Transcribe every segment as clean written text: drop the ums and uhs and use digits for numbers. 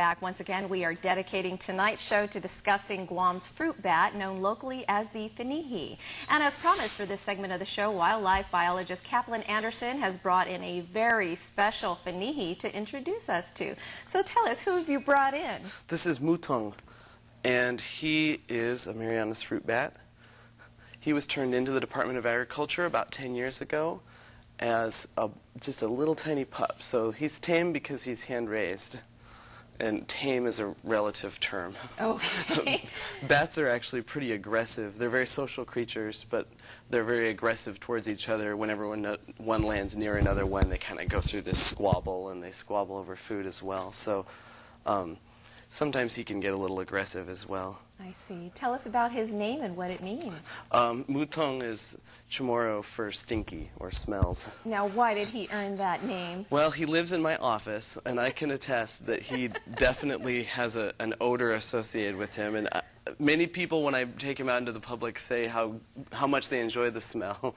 Back. Once again, we are dedicating tonight's show to discussing Guam's fruit bat, known locally as the finihi. And as promised for this segment of the show, wildlife biologist Kaplan Anderson has brought in a very special finihi to introduce us to. So tell us, who have you brought in? This is Mutung, and he is a Mariana's fruit bat. He was turned into the Department of Agriculture about 10 years ago as just a little tiny pup. So he's tame because he's hand-raised. And tame is a relative term. Okay. Bats are actually pretty aggressive. They're very social creatures, but they're very aggressive towards each other. Whenever one lands near another one, they kind of go through this squabble, and they squabble over food as well. So sometimes he can get a little aggressive as well. I see. Tell us about his name and what it means. Mutung is Chamorro for stinky or smells. Now, why did he earn that name? Well, he lives in my office, and I can attest that he definitely has an odor associated with him. And many people, when I take him out into the public, say how much they enjoy the smell.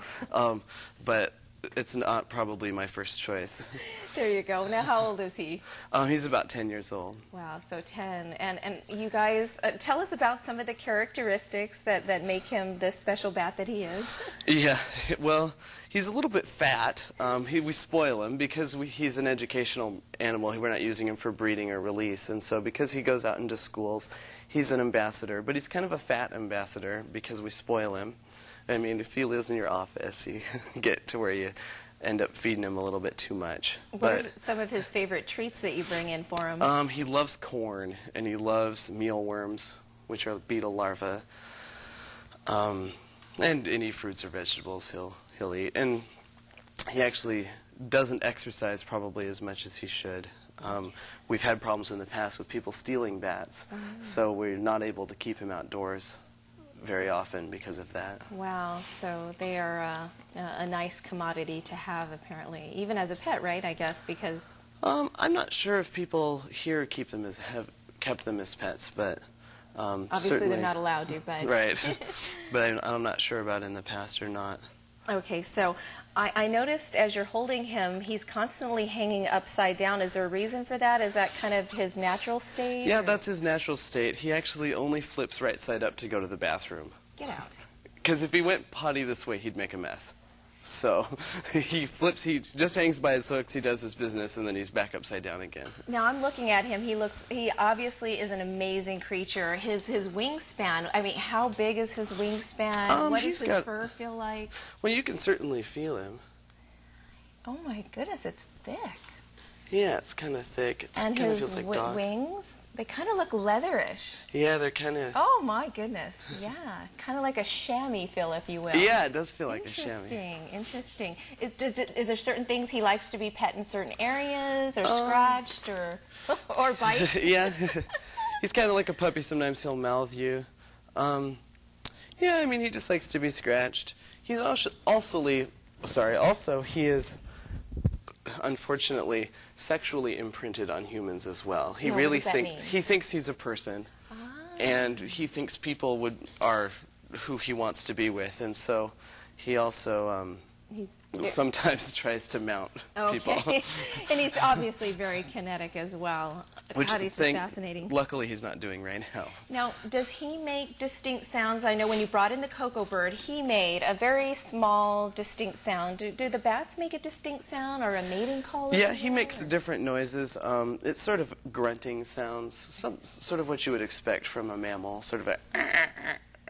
But it's not probably my first choice. There you go. Now, how old is he? He's about 10 years old. Wow, so 10. And you guys, tell us about some of the characteristics that make him the special bat that he is. Yeah, well, he's a little bit fat. We spoil him because he's an educational animal. We're not using him for breeding or release. And so because he goes out into schools, he's an ambassador. But he's kind of a fat ambassador because we spoil him. I mean, if he lives in your office, you get to where you end up feeding him a little bit too much. What are some of his favorite treats that you bring in for him? He loves corn, and he loves mealworms, which are beetle larvae. And any fruits or vegetables he'll eat. And he actually doesn't exercise probably as much as he should. We've had problems in the past with people stealing bats, so we're not able to keep him outdoors very often because of that. Wow, so they are a nice commodity to have, apparently, even as a pet, right? I guess because I'm not sure if people here have kept them as pets, but obviously they're not allowed to. But right, but I'm not sure about in the past or not. Okay, so I noticed as you're holding him, he's constantly hanging upside down. Is there a reason for that? Is that kind of his natural state? Yeah, that's his natural state. He actually only flips right side up to go to the bathroom. Get out. Because if he went potty this way, he'd make a mess. So he just hangs by his hooks, he does his business, and then he's back upside down again. Now I'm looking at him. He obviously is an amazing creature. His wingspan, I mean, how big is his wingspan? What does his fur feel like? Well, you can certainly feel him. Oh my goodness, it's thick. Yeah, it's kind of thick. It kind of feels like dog. And his wings, they kind of look leatherish. Yeah, they're kind of... Oh my goodness, yeah. Kind of like a chamois feel, if you will. Yeah, it does feel like a chamois. Interesting, interesting. Is there certain things he likes to be pet in certain areas, or scratched, or bite? Yeah, he's kind of like a puppy. Sometimes he'll mouth you. Yeah, I mean, he just likes to be scratched. He's also he is, unfortunately, sexually imprinted on humans as well. He really thinks he's a person, and he thinks people are who he wants to be with, and so he also sometimes tries to mount people. And he's obviously very kinetic as well. Which God, he's fascinating. Luckily, he's not doing right now. Now, does he make distinct sounds? I know when you brought in the cocoa bird, he made a very small, distinct sound. Do the bats make a distinct sound or a mating call? Yeah, he makes different noises. It's sort of grunting sounds, sort of what you would expect from a mammal, sort of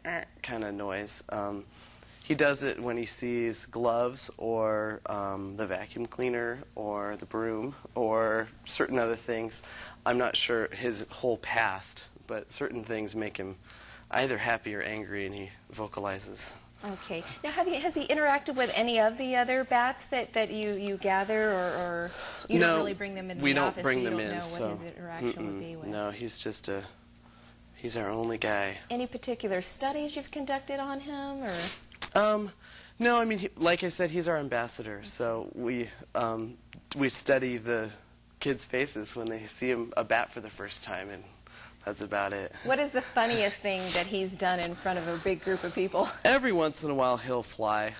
a kind of noise. He does it when he sees gloves or the vacuum cleaner or the broom or certain other things. I'm not sure his whole past, but certain things make him either happy or angry, and he vocalizes. Okay. Now, has he interacted with any of the other bats that you gather, or you don't really bring them in the office? We don't bring them in, know what his interaction would be with? No, he's just he's our only guy. Any particular studies you've conducted on him, or? No, I mean, like I said, he's our ambassador, so we study the kids' faces when they see a bat for the first time, and that's about it. What is the funniest thing that he's done in front of a big group of people? Every once in a while, he'll fly.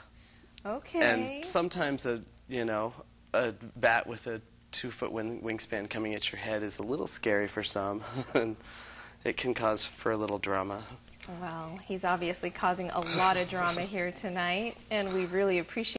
Okay. And sometimes a bat with a 2-foot wingspan coming at your head is a little scary for some, and it can cause for a little drama. Well, he's obviously causing a lot of drama here tonight, and we really appreciate